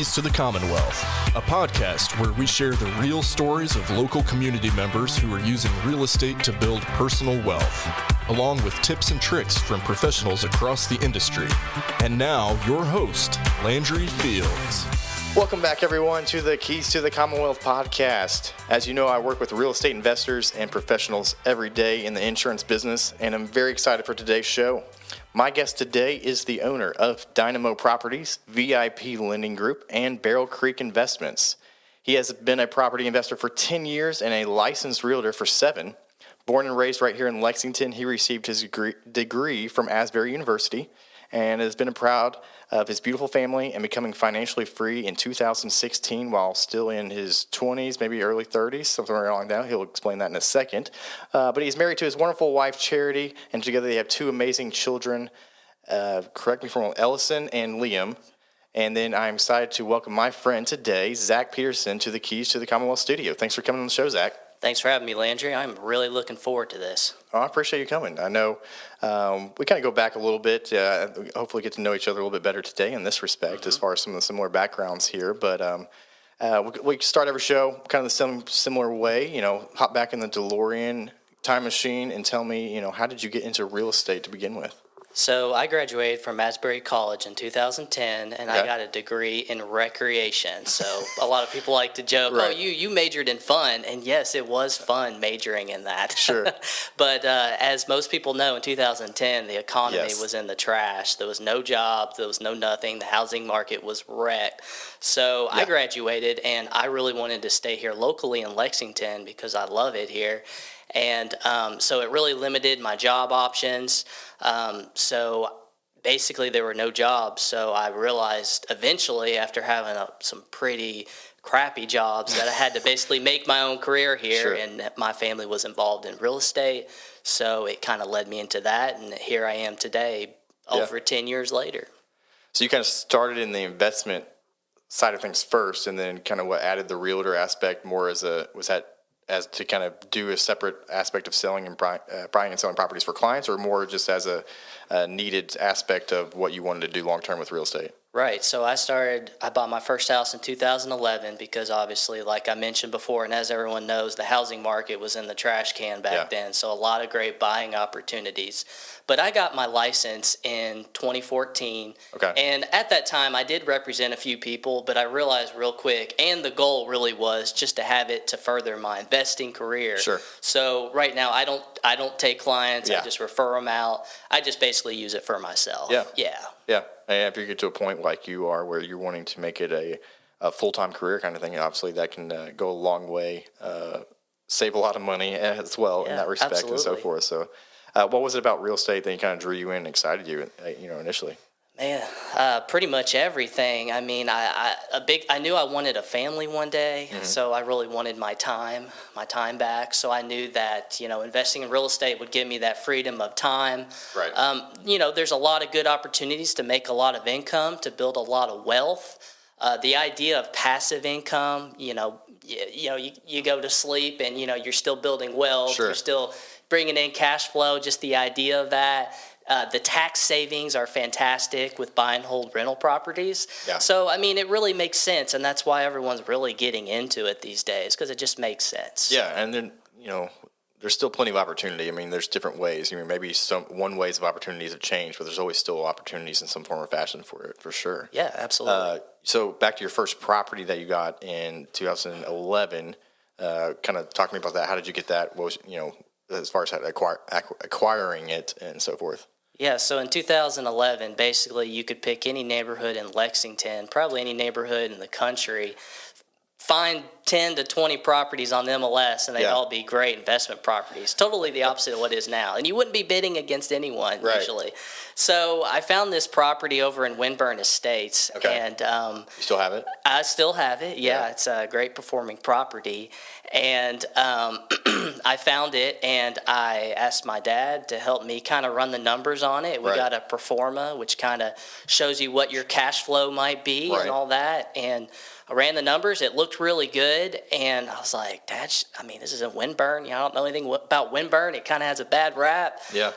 Keys to the Commonwealth, a podcast where we share the real stories of local community members who are using real estate to build personal wealth, along with tips and tricks from professionals across the industry. And now, your host, Landry Fields. Welcome back, everyone, to the Keys to the Commonwealth podcast. As you know, I work with real estate investors and professionals every day in the insurance business, and I'm very excited for today's show. My guest today is the owner of Dynamo Properties, VIP Lending Group, and Barrel Creek Investments. He has been a property investor for 10 years and a licensed realtor for 7. Born and raised right here in Lexington, he received his degree from Asbury University and has been proud of his beautiful family and becoming financially free in 2016 while still in his 20s, maybe early 30s, somewhere along that. He'll explain that in a second. But he's married to his wonderful wife, Charity, and together they have 2 amazing children, correct me if I'm wrong, Ellison and Liam. And then I'm excited to welcome my friend today, Zach Peterson, to the Keys to the Commonwealth studio. Thanks for coming on the show, Zach. Thanks for having me, Landry. I'm really looking forward to this. Oh, I appreciate you coming. I know we kind of go back a little bit, hopefully get to know each other a little bit better today in this respect, as far as some of the similar backgrounds here. But we start every show kind of the same similar way, hop back in the DeLorean time machine and tell me, how did you get into real estate to begin with? So I graduated from Asbury College in 2010, and I got a degree in recreation. So a lot of people like to joke, right. Oh, you majored in fun. And yes, it was fun majoring in that. Sure. But as most people know, in 2010, the economy was in the trash. There was no jobs. There was no nothing. The housing market was wrecked. So I graduated, and I really wanted to stay here locally in Lexington because I love it here. And so it really limited my job options. So basically there were no jobs. So I realized eventually after having some pretty crappy jobs that I had to basically make my own career here. Sure. And my family was involved in real estate. So it kind of led me into that. And here I am today, over 10 years later. So you kind of started in the investment side of things first, and then kind of what added the realtor aspect more as to kind of do a separate aspect of selling and buying and selling properties for clients, or more just as a needed aspect of what you wanted to do long term with real estate? Right. So I bought my first house in 2011 because obviously, like I mentioned before, and as everyone knows, the housing market was in the trash can back then. So a lot of great buying opportunities. But I got my license in 2014. Okay. And at that time, I did represent a few people, but I realized real quick, and the goal really was just to have it to further my investing career. Sure. So right now, I don't take clients. I just refer them out. I just basically use it for myself. Yeah. And after you get to a point like you are where you're wanting to make it a full-time career kind of thing, obviously that can go a long way, save a lot of money as well in that respect. Absolutely. And so forth. So what was it about real estate that kind of drew you in and excited you, initially? Man, pretty much everything. I mean, I knew I wanted a family one day, so I really wanted my time back. So I knew that, investing in real estate would give me that freedom of time. Right. There's a lot of good opportunities to make a lot of income, to build a lot of wealth. The idea of passive income, you go to sleep and, you're still building wealth. Sure. You're still bringing in cash flow, just the idea of that. The tax savings are fantastic with buy and hold rental properties. Yeah. So, I mean, it really makes sense, and that's why everyone's really getting into it these days, because it just makes sense. Yeah, and then, there's still plenty of opportunity. I mean, there's different ways. Maybe one ways of opportunities have changed, but there's always still opportunities in some form or fashion for it, for sure. Yeah, absolutely. So back to your first property that you got in 2011, kind of talk to me about that. How did you get that? What was, as far as acquiring it and so forth? Yeah, so in 2011, basically you could pick any neighborhood in Lexington, probably any neighborhood in the country, find 10 to 20 properties on the MLS, and they'd all be great investment properties. Totally the opposite of what it is now. And you wouldn't be bidding against anyone, usually. So I found this property over in Winburn Estates. Okay. And you still have it? I still have it, yeah. It's a great performing property. And I found it, and I asked my dad to help me kind of run the numbers on it. We got a pro forma, which kind of shows you what your cash flow might be and all that. And I ran the numbers. It looked really good. And I was like, Dad, this is a Windburn. I don't know anything about Windburn. It kind of has a bad rap. Yeah.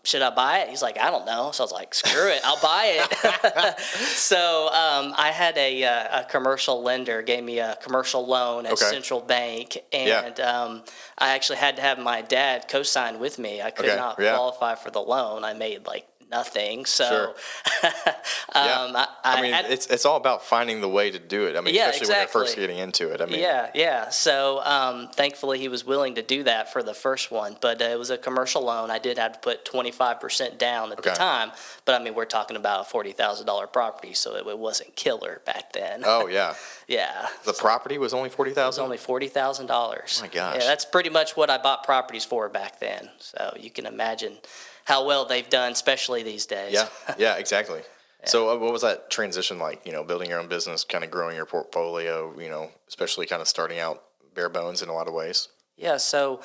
Should I buy it? He's like, I don't know. So I was like, screw it, I'll buy it. So I had a commercial lender gave me a commercial loan at Central Bank, and I actually had to have my dad co-sign with me. I could not qualify for the loan. I made like nothing. So, it's all about finding the way to do it. I mean, especially when you're first getting into it. I mean, So, thankfully, he was willing to do that for the first one. But it was a commercial loan. I did have to put 25% down at the time. But I mean, we're talking about a $40,000 property, so it wasn't killer back then. Oh yeah. Yeah. The property was only $40,000. It was only $40,000. Oh my gosh. Yeah, that's pretty much what I bought properties for back then. So you can imagine how well they've done, especially these days. Yeah, exactly. Yeah. So what was that transition like, building your own business, kind of growing your portfolio, especially kind of starting out bare bones in a lot of ways? Yeah, so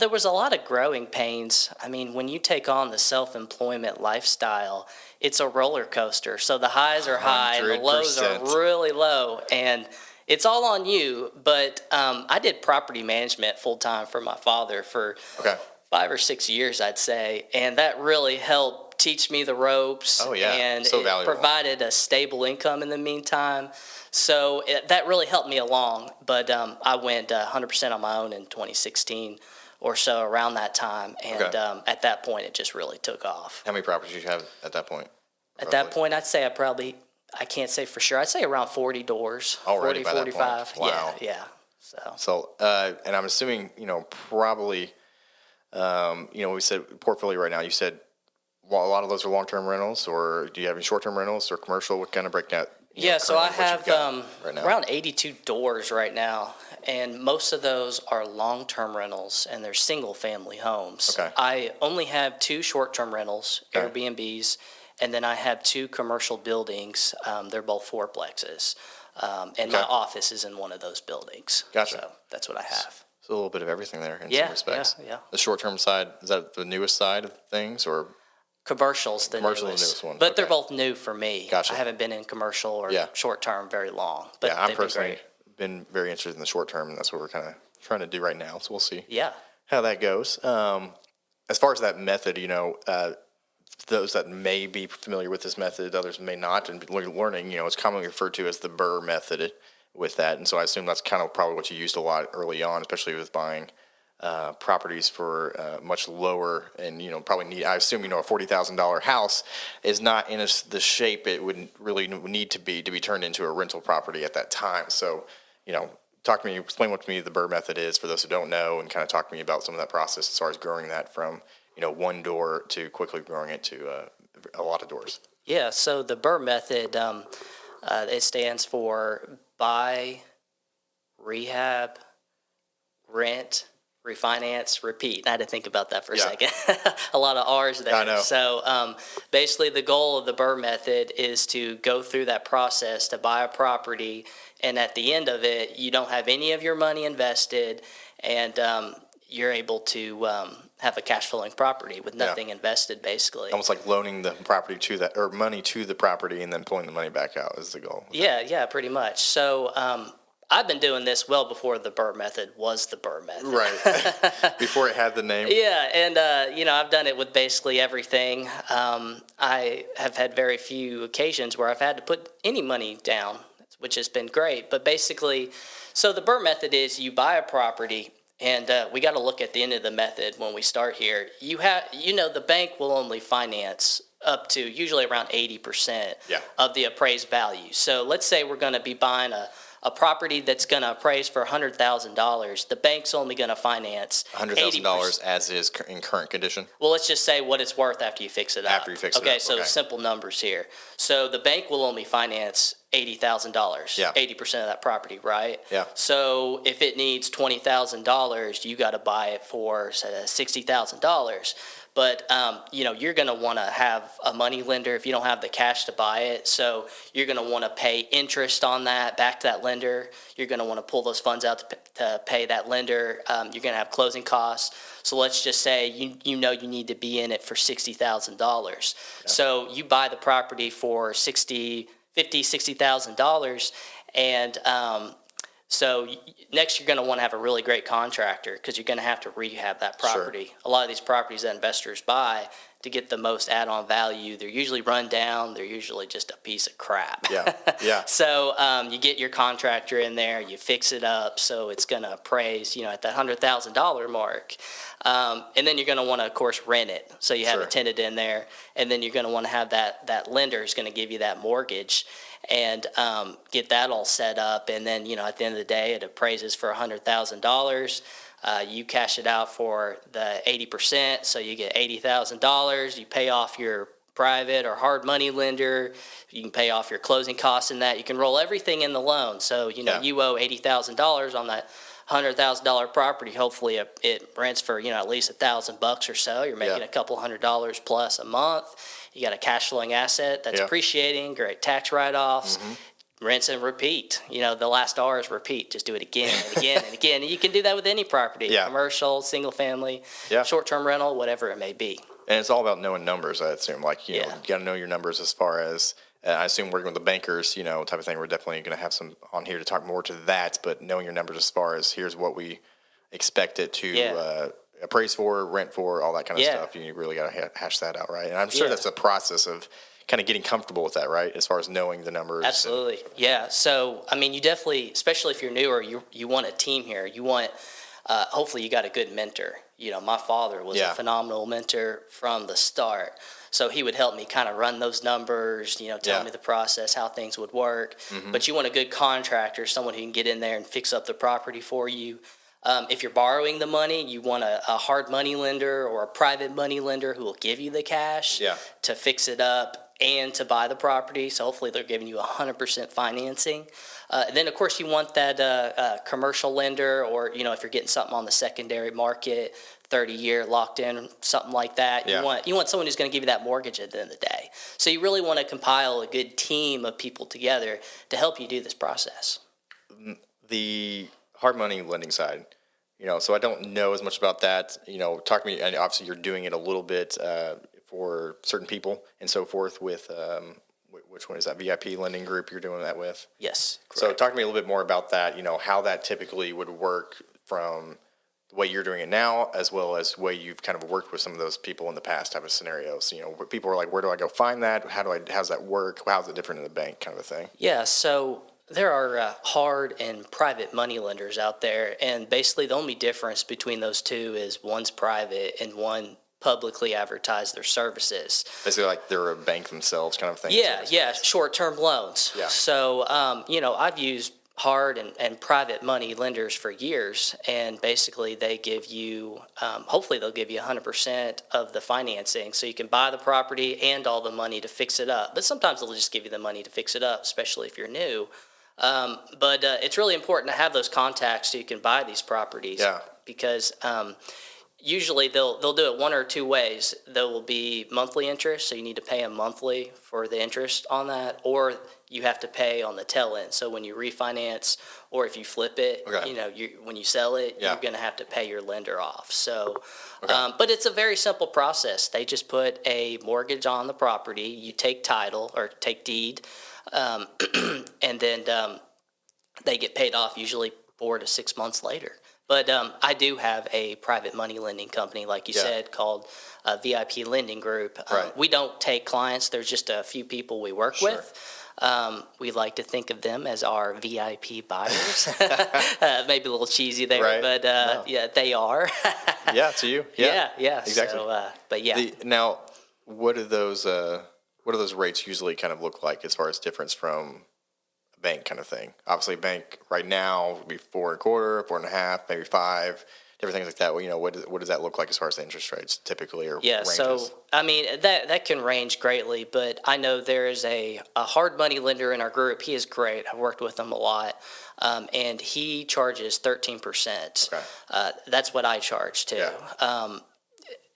there was a lot of growing pains. I mean, when you take on the self-employment lifestyle, it's a roller coaster. So the highs are high, 100%. The lows are really low, and it's all on you. But I did property management full-time for my father for 5 or 6 years, I'd say, and that really helped teach me the ropes. Oh yeah, and so it valuable. Provided a stable income in the meantime. So that really helped me along. But I went 100% on my own in 2016 or so, around that time, and at that point, it just really took off. How many properties did you have at that point? At that point, I'd say I can't say for sure. I'd say around 40 doors. Already 40, by 45. That point. Wow. Yeah. So, and I'm assuming, probably. We said portfolio right now. You said a lot of those are long-term rentals, or do you have any short-term rentals or commercial? What kind of breakdown? So I have around 82 doors right now, and most of those are long-term rentals, and they're single-family homes. Okay. I only have 2 short-term rentals, Airbnbs, and then I have 2 commercial buildings. They're both fourplexes, and my office is in one of those buildings. Gotcha. So that's what I have. So a little bit of everything there in some respects. Yeah. The short-term side, is that the newest side of things, or? Commercial's the newest one. But they're both new for me. Gotcha. I haven't been in commercial or short-term very long. But I'm personally been very interested in the short-term, and that's what we're kind of trying to do right now. So we'll see how that goes. As far as that method, those that may be familiar with this method, others may not, and learning, it's commonly referred to as the BRRRR method with that. And so I assume that's kind of probably what you used a lot early on, especially with buying properties for much lower, and probably need. I assume a $40,000 house is not in the shape it would really need to be turned into a rental property at that time. So talk to me, explain what to me the BRRRR method is for those who don't know, and kind of talk to me about some of that process as far as growing that from one door to quickly growing it to a lot of doors. Yeah. So the BRRRR method, it stands for buy, rehab, rent, refinance, repeat. I had to think about that for a second. A lot of R's there. I know. So basically the goal of the BRRRR method is to go through that process to buy a property, and at the end of it, you don't have any of your money invested, and you're able to have a cash flowing property with nothing invested, basically. Almost like loaning the property to that, or money to the property, and then pulling the money back out is the goal. Yeah, pretty much. So I've been doing this well before the BRRRR method was the BRRRR method. Right. Before it had the name. Yeah, and I've done it with basically everything. I have had very few occasions where I've had to put any money down, which has been great. But basically, so the BRRRR method is you buy a property. And we got to look at the end of the method when we start here. The bank will only finance up to usually around 80% of the appraised value. So let's say we're going to be buying a property that's going to appraise for $100,000. The bank's only going to finance $100,000 as is in current condition. Well, let's just say what it's worth after you fix it up. After you fix it up. Okay, so simple numbers here. So the bank will only finance $80,000. Yeah. 80% of that property, right? Yeah. So if it needs $20,000, you got to buy it for $60,000. But you're going to want to have a money lender if you don't have the cash to buy it. So you're going to want to pay interest on that back to that lender. You're going to want to pull those funds out to pay that lender. You're going to have closing costs. So let's just say you need to be in it for $60,000. So you buy the property for $60,000, And so next you're going to want to have a really great contractor because you're going to have to rehab that property. Sure. A lot of these properties that investors buy to get the most add-on value, they're usually run down. They're usually just a piece of crap. Yeah. So you get your contractor in there, you fix it up so it's going to appraise, at that $100,000 mark. And then you're going to want to, of course, rent it. So you have a tenant in there, and then you're going to want to have that lender is going to give you that mortgage and get that all set up. And then, at the end of the day, it appraises for $100,000. You cash it out for the 80%, so you get $80,000. You pay off your private or hard money lender. You can pay off your closing costs in that. You can roll everything in the loan. So, you owe $80,000 on that $100,000 property. Hopefully it rents for, at least $1,000 or so. You're making a couple $100 plus a month. You got a cash flowing asset that's appreciating, great tax write-offs. Mm-hmm. Rinse and repeat. The last R is repeat. Just do it again and again and again. And you can do that with any property, commercial, single family, short-term rental, whatever it may be. And it's all about knowing numbers, I assume. Like, you got to know your numbers as far as, I assume working with the bankers, type of thing. We're definitely going to have some on here to talk more to that. But knowing your numbers as far as here's what we expect it to appraise for, rent for, all that kind of stuff. You really got to hash that out, right? And I'm sure that's a process of kind of getting comfortable with that, right? As far as knowing the numbers. Absolutely. So, you definitely, especially if you're newer, you want a team here. You want, hopefully you got a good mentor. My father was a phenomenal mentor from the start. So he would help me kind of run those numbers, tell me the process, how things would work. Mm-hmm. But you want a good contractor, someone who can get in there and fix up the property for you. If you're borrowing the money, you want a hard money lender or a private money lender who will give you the cash to fix it up and to buy the property. So hopefully they're giving you 100% financing. And then, of course, you want that commercial lender or, if you're getting something on the secondary market, 30-year locked in, something like that. You want someone who's going to give you that mortgage at the end of the day. So you really want to compile a good team of people together to help you do this process. The hard money lending side, so I don't know as much about that. Talk to me, and obviously you're doing it a little bit for certain people and so forth with, which one is that, VIP lending group you're doing that with? Yes, correct. So talk to me a little bit more about that, how that typically would work from the way you're doing it now, as well as the way you've kind of worked with some of those people in the past type of scenarios. Where people are like, where do I go find that? How's that work? How's it different in the bank kind of a thing? Yeah, so there are hard and private money lenders out there, and basically the only difference between those two is one's private and one publicly advertise their services. Basically like they're a bank themselves kind of thing? Yeah, short-term loans. Yeah. So, I've used hard and private money lenders for years, and basically they give you, hopefully they'll give you 100% of the financing, so you can buy the property and all the money to fix it up. But sometimes they'll just give you the money to fix it up, especially if you're new. But it's really important to have those contacts so you can buy these properties. Yeah. Because usually they'll do it one or two ways. There will be monthly interest, so you need to pay them monthly for the interest on that, or you have to pay on the tail end. So when you refinance or if you flip it, when you sell it, you're going to have to pay your lender off. So, but it's a very simple process. They just put a mortgage on the property. You take title or take deed, and then they get paid off usually 4 to 6 months later. But I do have a private money lending company, like you said, called VIP Lending Group. We don't take clients. There's just a few people we work with. We like to think of them as our VIP buyers. Maybe a little cheesy there, but they are. To you. Yeah, exactly. So, but now, what do those rates usually kind of look like as far as difference from a bank kind of thing? Obviously, bank right now would be 4.25%, 4.5%, maybe 5%. Different things like that. Well, what does that look like as far as the interest rates typically, or ranges? So that can range greatly, but I know there is a hard money lender in our group. He is great. I've worked with him a lot, and he charges 13%. Okay. That's what I charge too. Yeah.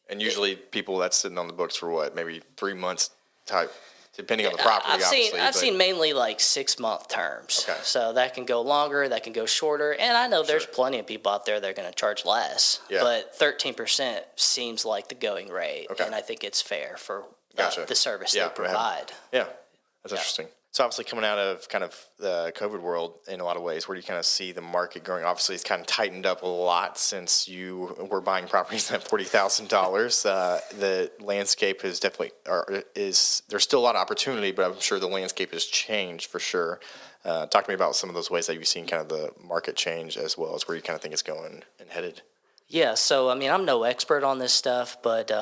And usually people that's sitting on the books for what, maybe 3 months type. Depending on the property, I've seen mainly like 6-month terms. Okay. So that can go longer, that can go shorter. And I know there's plenty of people out there that are going to charge less. Yeah. But 13% seems like the going rate. Okay. And I think it's fair for the service they provide. Yeah, that's interesting. So obviously coming out of kind of the COVID world in a lot of ways, where do you kind of see the market going? Obviously, it's kind of tightened up a lot since you were buying properties at $40,000. The landscape is definitely, there's still a lot of opportunity, but I'm sure the landscape has changed for sure. Talk to me about some of those ways that you've seen kind of the market change, as well as where you kind of think it's going and headed. Yeah, so I mean, I'm no expert on this stuff, but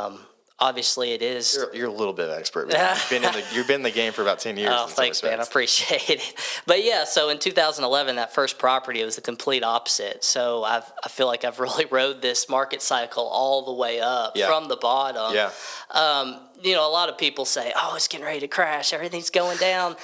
obviously it is. You're a little bit of expert. You've been in the game for about 10 years. Oh, thanks, man. I appreciate it. But yeah, so in 2011, that first property, it was the complete opposite. So I feel like I've really rode this market cycle all the way up from the bottom. Yeah. A lot of people say, "Oh, it's getting ready to crash. Everything's going down."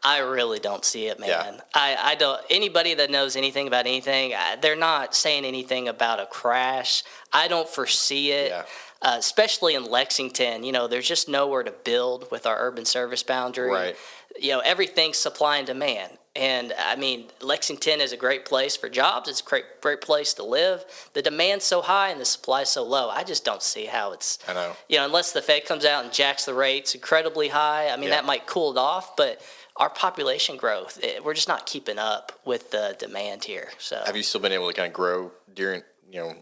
I really don't see it, man. Yeah. I don't. Anybody that knows anything about anything, they're not saying anything about a crash. I don't foresee it. Yeah. Especially in Lexington, there's just nowhere to build with our urban service boundary. Right. Everything's supply and demand. And I mean, Lexington is a great place for jobs. It's a great place to live. The demand's so high and the supply's so low. I just don't see how it's, I know. Unless the Fed comes out and jacks the rates incredibly high. I mean, that might cool it off, but our population growth, we're just not keeping up with the demand here. So have you still been able to kind of grow during,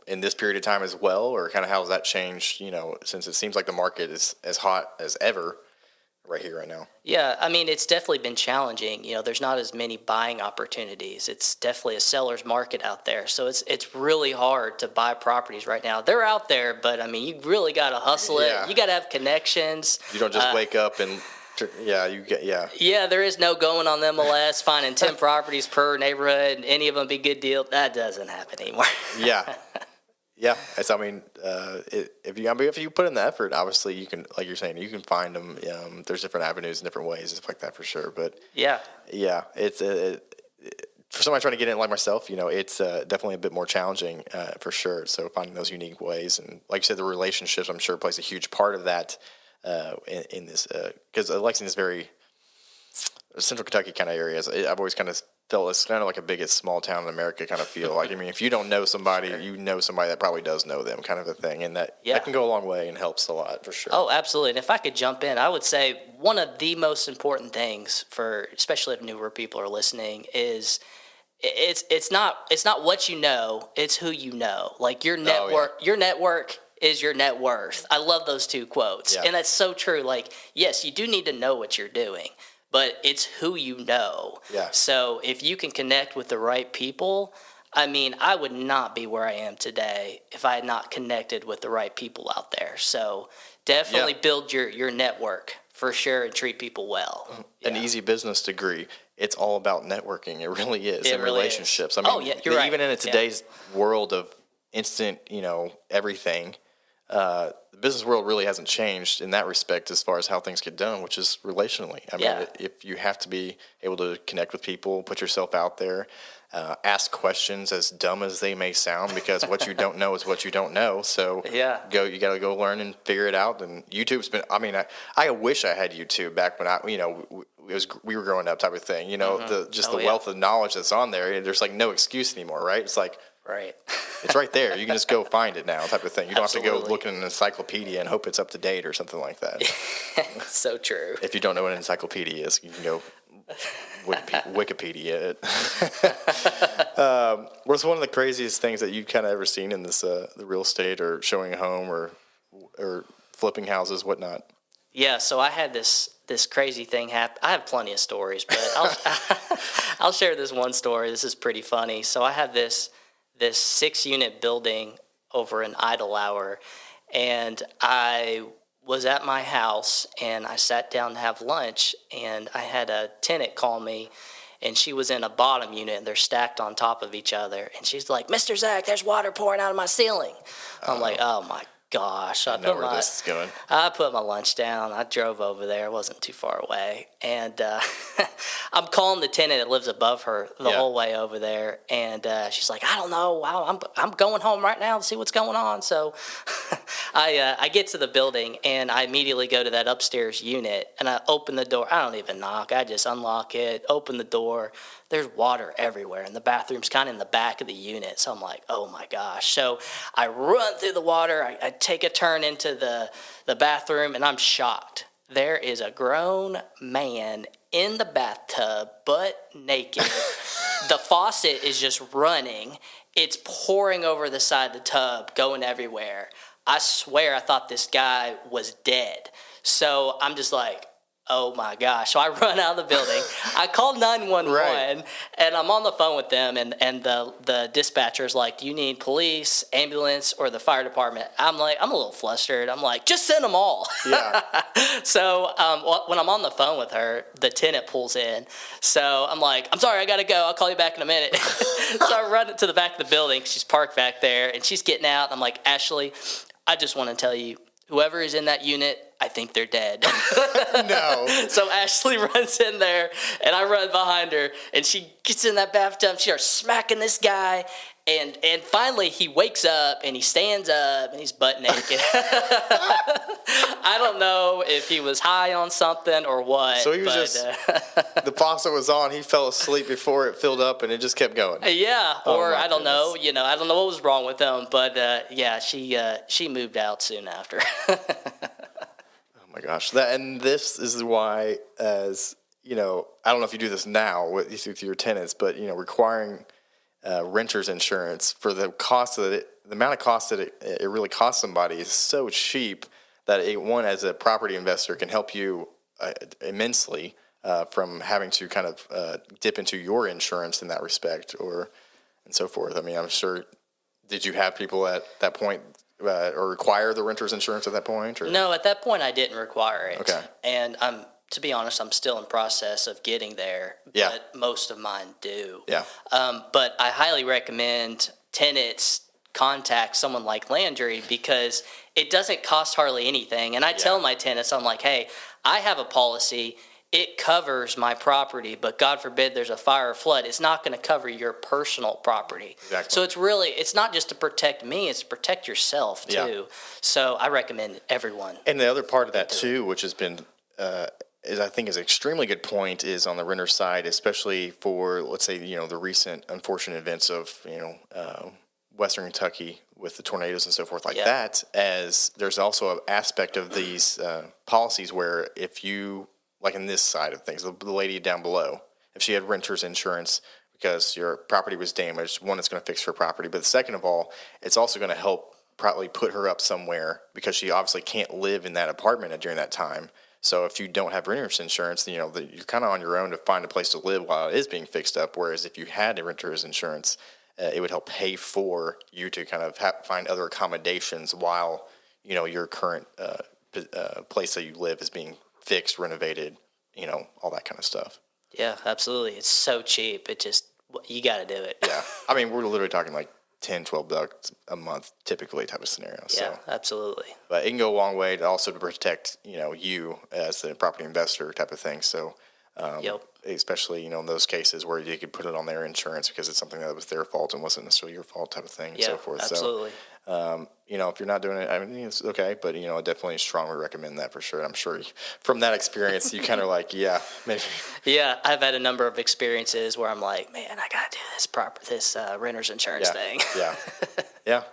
in this period of time as well, or kind of how has that changed, since it seems like the market is as hot as ever right here, right now? Yeah, I mean, it's definitely been challenging. There's not as many buying opportunities. It's definitely a seller's market out there. So it's really hard to buy properties right now. They're out there, but I mean, you really got to hustle it. You got to have connections. You don't just wake up and Yeah, there is no going on the MLS, finding 10 properties per neighborhood, and any of them be good deal. That doesn't happen anymore. Yeah. If you put in the effort, obviously you can, like you're saying, you can find them. There's different avenues and different ways, stuff like that for sure. But it's for somebody trying to get in like myself, it's definitely a bit more challenging for sure. So finding those unique ways, and like you said, the relationships, I'm sure plays a huge part of that. In this, because Lexington is very central Kentucky kind of areas. I've always kind of felt it's kind of like a biggest small town in America kind of feel. Like, I mean, if you don't know somebody, you know somebody that probably does know them, kind of a thing, and that can go a long way and helps a lot for sure. Oh, absolutely. And if I could jump in, I would say one of the most important things for, especially if newer people are listening, is it's not what you know, it's who you know. Like your network, your network is your net worth. I love those two quotes. And that's so true. Like, yes, you do need to know what you're doing, but it's who you know. Yeah. So if you can connect with the right people, I mean, I would not be where I am today if I had not connected with the right people out there. So definitely build your network for sure and treat people well. An easy business degree. It's all about networking. It really is. And really relationships. Is. I mean, you're right. Even in today's world of instant, everything, the business world really hasn't changed in that respect as far as how things get done, which is relationally. I mean, if you have to be able to connect with people, put yourself out there, ask questions as dumb as they may sound, because what you don't know is what you don't know. So you got to go learn and figure it out. And YouTube's been, I mean, I wish I had YouTube back when we were growing up type of thing, the wealth of knowledge that's on there. There's like no excuse anymore, right? It's like, right. It's right there. You can just go find it now, type of thing. You don't have to go look in an encyclopedia and hope it's up to date or something like that. So true. If you don't know what an encyclopedia is, you can go Wikipedia it. What's one of the craziest things that you've kind of ever seen in this the real estate or showing a home or flipping houses, whatnot? Yeah, so I had this crazy thing happen. I have plenty of stories, but I'll share this one story. This is pretty funny. So I have this 6-unit building over in Idle Hour, and I was at my house and I sat down to have lunch, and I had a tenant call me, and she was in a bottom unit and they're stacked on top of each other, and she's like, "Mr. Zach, there's water pouring out of my ceiling." I'm like, "Oh my gosh." I know where this is going. I put my lunch down. I drove over there. It wasn't too far away. And I'm calling the tenant that lives above her the whole way over there. And she's like, "I don't know. I'm going home right now to see what's going on." So I get to the building, and I immediately go to that upstairs unit, and I open the door. I don't even knock. I just unlock it, open the door. There's water everywhere, and the bathroom's kind of in the back of the unit. So I'm like, oh my gosh. So I run through the water. I take a turn into the bathroom, and I'm shocked. There is a grown man in the bathtub, butt naked. The faucet is just running. It's pouring over the side of the tub, going everywhere. I swear I thought this guy was dead. So I'm just like, oh my gosh. So I run out of the building. I called 911 Right. and I'm on the phone with them and the dispatcher's like, do you need police, ambulance, or the fire department? I'm like, I'm a little flustered. I'm like, just send them all. Yeah. So when I'm on the phone with her, the tenant pulls in. So I'm like, I'm sorry, I got to go. I'll call you back in a minute. So I run to the back of the building. She's parked back there and she's getting out. I'm like, Ashley, I just want to tell you, whoever is in that unit, I think they're dead. No. So Ashley runs in there, and I run behind her, and she gets in that bathtub. She starts smacking this guy, and finally he wakes up, and he stands up, and he's butt naked. I don't know if he was high on something or what. So he was the faucet was on. He fell asleep before it filled up, and it just kept going. yeah, Oh, or my I don't know. goodness. You know, I don't know what was wrong with him, but yeah, she moved out soon after. Oh my gosh. This is why, as you know, I don't know if you do this now with your tenants, but you know, requiring renters insurance for the cost of it, the amount of cost that it really costs somebody is so cheap that one as a property investor can help you immensely from having to kind of dip into your insurance in that respect and so forth. I mean, I'm sure. Did you have people at that point or require the renter's insurance at that point? Or? No, at that point I didn't require it. Okay. And to be honest, I'm still in process of getting there. Yeah. But most of mine do. Yeah. But I highly recommend tenants contact someone like Landry because it doesn't cost hardly anything. And I tell my tenants, I'm like, hey, I have a policy. It covers my property, but God forbid there's a fire or flood. It's not going to cover your personal property. Exactly. So it's not just to protect me, it's to protect yourself too. Yeah. So I recommend everyone. And the other part of that too, which has been, I think is an extremely good point, is on the renter side, especially for, let's say, you know, the recent unfortunate events of, you know, Western Kentucky with the tornadoes and so forth like that, as there's also an aspect of these policies where if you, like in this side of things, the lady down below, if she had renter's insurance because your property was damaged, one, it's going to fix her property, but second of all, it's also going to help probably put her up somewhere because she obviously can't live in that apartment during that time. So if you don't have renter's insurance, then, you know, you're kind of on your own to find a place to live while it is being fixed up. Whereas if you had a renter's insurance, it would help pay for you to kind of find other accommodations while, you know, your current place that you live is being fixed, renovated, you know, all that kind of stuff. Yeah, absolutely. It's so cheap. You got to do it. Yeah. I mean, we're literally talking like $10-12 a month typically type of scenario. Yeah, So, absolutely. but it can go a long way to also to protect, you know, you as the property investor type of thing. So, especially, you know, in those cases where you could put it on their insurance because it's something that was their fault and wasn't necessarily your fault type of thing and so forth. Absolutely. So, you know, if you're not doing it, I mean, it's okay, but, you know, I definitely strongly recommend that for sure. I'm sure from that experience, you kind of like, yeah, maybe. Yeah, I've had a number of experiences where I'm like, man, I got to do this renter's insurance thing. Yeah. Yeah.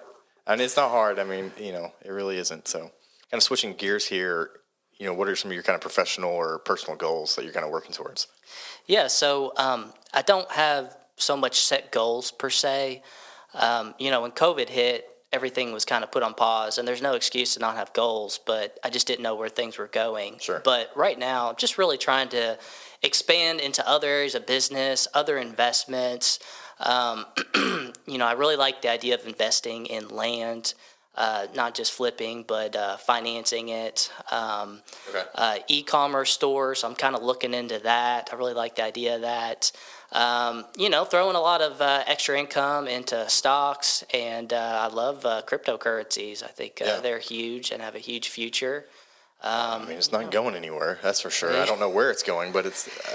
And it's not hard. I mean, you know, it really isn't. So kind of switching gears here, you know, what are some of your kind of professional or personal goals that you're kind of working towards? Yeah, so I don't have so much set goals per se. You know, when COVID hit, everything was kind of put on pause, and there's no excuse to not have goals, but I just didn't know where things were going. Sure. But right now, just really trying to expand into other areas of business, other investments. You know, I really like the idea of investing in land, not just flipping, but financing it. E-commerce stores, I'm kind of looking into that. I really like the idea of that. You know, throwing a lot of extra income into stocks, and I love cryptocurrencies. I think they're huge and have a huge future. I mean, it's not going anywhere, that's for sure. I don't know where it's going, but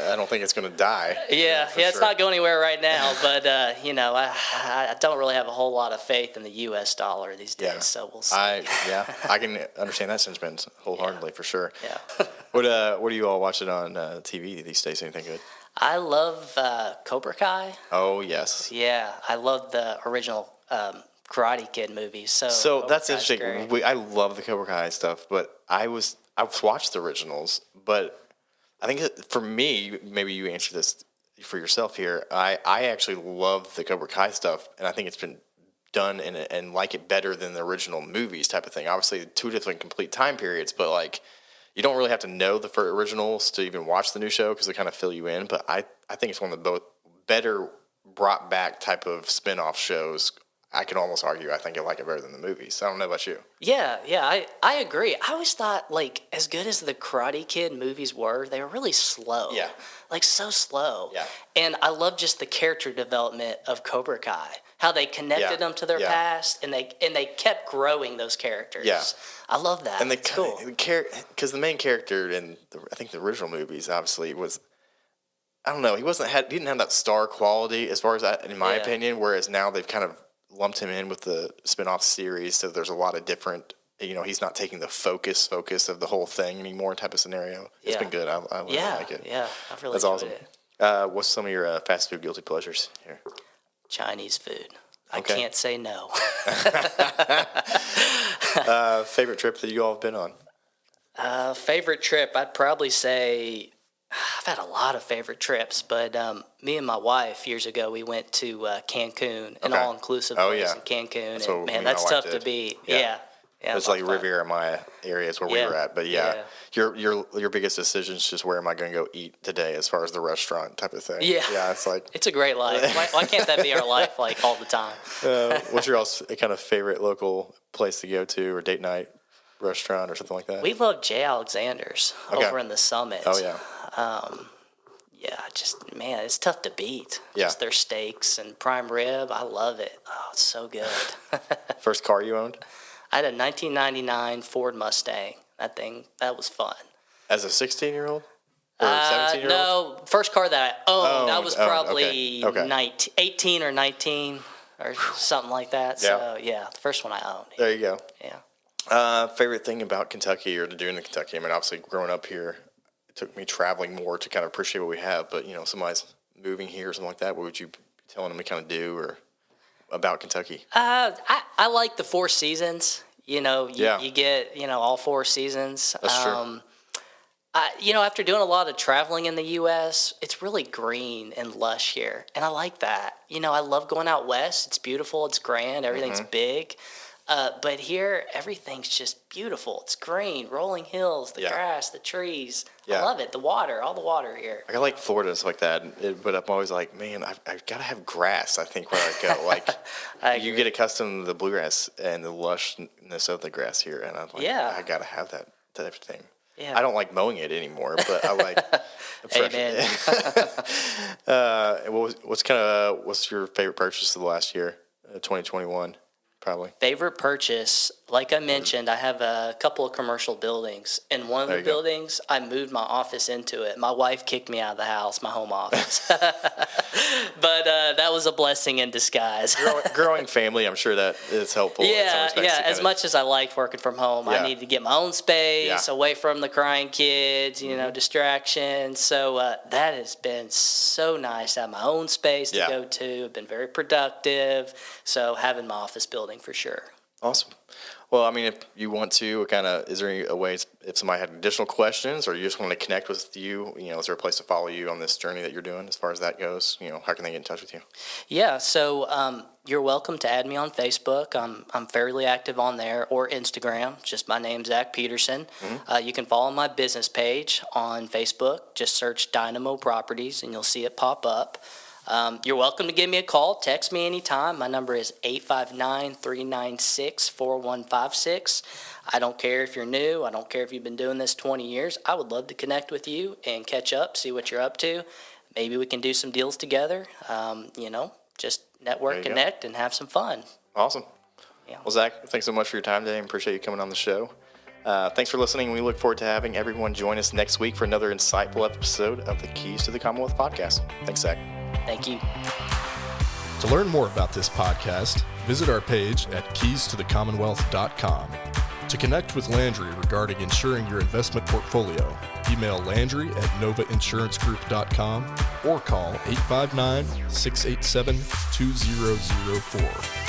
I don't think it's going to die. Yeah, for it's sure. not going anywhere right now, but, you know, I don't really have a whole lot of faith in the U.S. dollar these days, so we'll see. I can understand that sentiment wholeheartedly for sure. Yeah. What are you all watching on TV these days? Anything good? I love Cobra Kai. Oh, yes. Yeah, I love the original Karate Kid movies. So So that's Kai's interesting. great. I love the Cobra Kai stuff, but I've watched the originals, but I think that for me, maybe you answer this for yourself here. I actually love the Cobra Kai stuff, and I think it's been done and like it better than the original movies type of thing. Obviously, two different complete time periods, but like you don't really have to know the originals to even watch the new show because they kind of fill you in. But I think it's one of the both better brought back type of spin-off shows. I can almost argue I think I like it better than the movies. I don't know about you. Yeah, I agree. I always thought, like, as good as the Karate Kid movies were, they were really slow. Yeah. Like, so slow. Yeah. And I love just the character development of Cobra Kai, how they connected them to their past, and they kept growing those characters. Yeah. I love that. And it's cool. Because the main character in I think the original movies obviously was, I don't know, he didn't have that star quality as far as that, in my opinion. Whereas now they've kind of lumped him in with the spin-off series, so there's a lot of different. He's not taking the focus of the whole thing anymore type of scenario. It's been good. I really like it. Yeah, I've really That's enjoyed awesome. it. What's some of your fast food guilty pleasures here? Chinese food. Okay. I can't say no. Favorite trip that you all have been on? Favorite trip, I'd probably say I've had a lot of favorite trips, but me and my wife years ago we went to Cancun, an all-inclusive place in Cancun. That's and man, that's tough to beat. Yeah. It's like Riviera Maya area is where we were at. But your biggest decision is just where am I going to go eat today as far as the restaurant type of thing. Yeah, it's like it's a great life. Why can't that be our life like all the time? What's your all's kind of favorite local place to go to or date night restaurant or something like that? We love J. Alexander's over in the Summit. Oh yeah. Man, it's tough to beat. Yeah. Just their steaks and prime rib. I love it. Oh, it's so good. First car you owned? I had a 1999 Ford Mustang. That was fun. As a 16-year-old? Or 17-year-old? No, first car that I owned, I was probably okay. 18 or 19 or something like that. So, the first one I owned. There you go. Yeah. Favorite thing about Kentucky or to do in Kentucky? I mean, obviously, growing up here, it took me traveling more to kind of appreciate what we have. But, somebody's moving here or something like that, what would you be telling them to kind of do or about Kentucky? I like the four seasons. You get, all four seasons. That's true. After doing a lot of traveling in the U.S., it's really green and lush here. And I like that. I love going out west. It's beautiful. It's grand. Everything's big. But here, everything's just beautiful. It's green, rolling hills, the grass, the trees. I love it. The water, all the water here. I like Florida and stuff like that, but I'm always like, man, I've got to have grass, I think, where I go. Like, you get accustomed to the bluegrass and the lushness of the grass here, and I'm like, I got to have that type of thing. Yeah. I don't like mowing it anymore, but I like fresh. Amen. What's your favorite purchase of the last year, 2021? Probably. Favorite purchase, like I mentioned, I have a couple of commercial buildings. In one of the buildings, I moved my office into it. My wife kicked me out of the house, my home office. But that was a blessing in disguise. Growing family, I'm sure that is helpful. Yeah. As much as I liked working from home, I needed to get my own space, away from the crying kids, distractions. So that has been so nice to have my own space to go to. I've been very productive. So having my office building for sure. Awesome. Well, I mean, if you want to is there a way if somebody had additional questions or you just want to connect with you, is there a place to follow you on this journey that you're doing as far as that goes? How can they get in touch with you? Yeah. So, you're welcome to add me on Facebook. I'm fairly active on there, or Instagram. Just my name, Zach Peterson. You can follow my business page on Facebook. Just search Dynamo Properties and you'll see it pop up. You're welcome to give me a call. Text me anytime. My number is 859-396-4156. I don't care if you're new. I don't care if you've been doing this 20 years. I would love to connect with you and catch up, see what you're up to. Maybe we can do some deals together. Just network, connect, and have some fun. Awesome. Yeah. Well, Zach, thanks so much for your time today. I appreciate you coming on the show. Thanks for listening. We look forward to having everyone join us next week for another insightful episode of the Keys to the Commonwealth podcast. Thanks, Zach. Thank you. To learn more about this podcast, visit our page at keystothecommonwealth.com. To connect with Landry regarding insuring your investment portfolio, email Landry at novainsuranceGroup.com or call 859-687-2004.